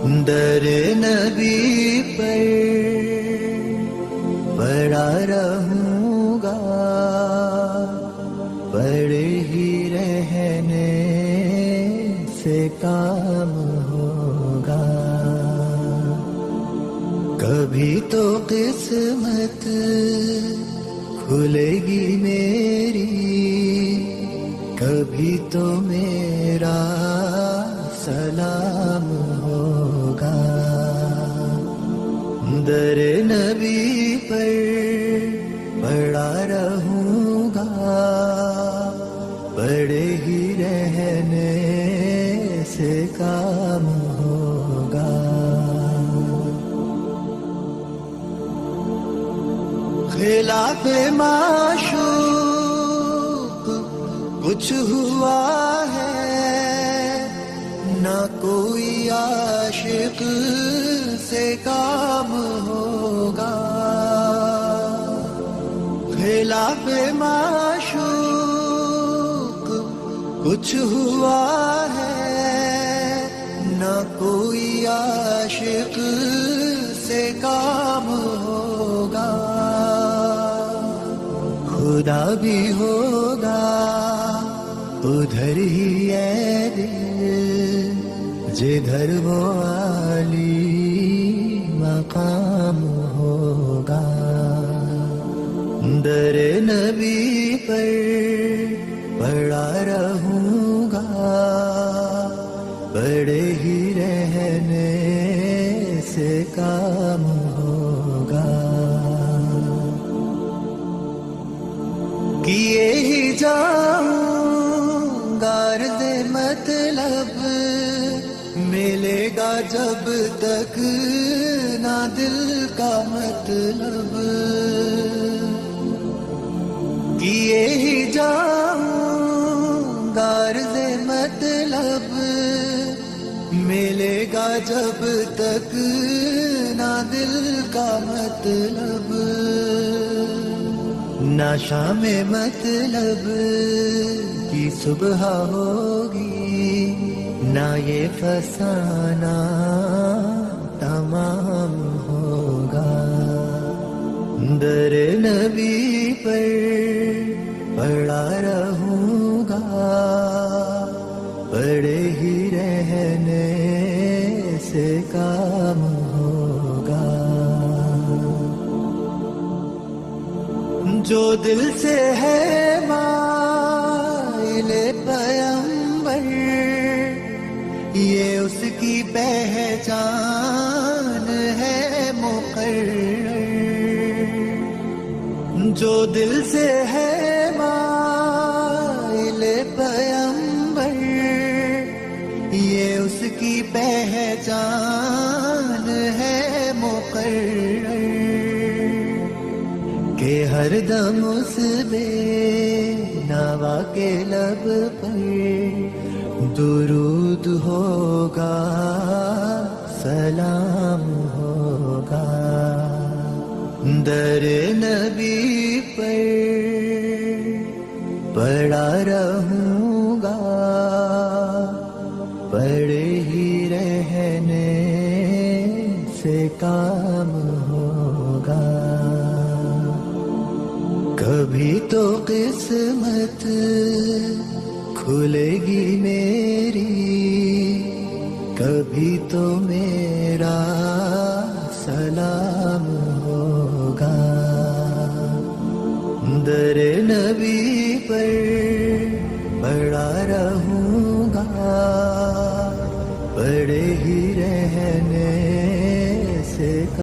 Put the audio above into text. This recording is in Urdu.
در نبی پر پڑا رہوں گا، پڑے ہی رہنے سے کام ہوگا. کبھی تو قسمت کھلے گی میری، کبھی تو میرا سلام ہوگا. در نبی پر پڑا رہوں گا، پڑے ہی رہنے سے کام ہوگا. خلاف معشوق کچھ ہوا ہے، نہ کوئی عاشق سے کام ہوگا. خلاف معشوق کچھ ہوا ہے، نہ کوئی عاشق سے کام ہوگا. خدا بھی ہوگا ادھر ہی اے دل، جدھر وہ عالی مقام ہوگا. در نبی پر پڑا رہوں گا، پڑے ہی رہنے سے کام ہوگا. کیے ہی جاؤں غرض مطلب، ملے گا جب تک نہ دل کا مطلب. کیے ہی جاؤں غرض مطلب، ملے گا جب تک نہ دل کا مطلب. نہ شام مطلب کی صبح ہوگی، نہ یہ فسانہ تمام ہوگا. در نبی پر پڑا رہوں گا، پڑے ہی رہنے سے کام ہوگا. جو دل سے ہے مائل پیمبر، یہ اس کی پہچان ہے مقرر. جو دل سے ہے مائل پیمبر، یہ اس کی پہچان ہے مقرر. کہ ہر دم اس بے نوا کے لب پر درود ہوگا، سلام ہوگا. در نبی پر پڑا رہوں گا، پڑے ہی رہنے سے کام ہوگا. کبھی تو قسمت کھلے گی میری، کبھی تو میرا سلام ہوگا. در نبی پر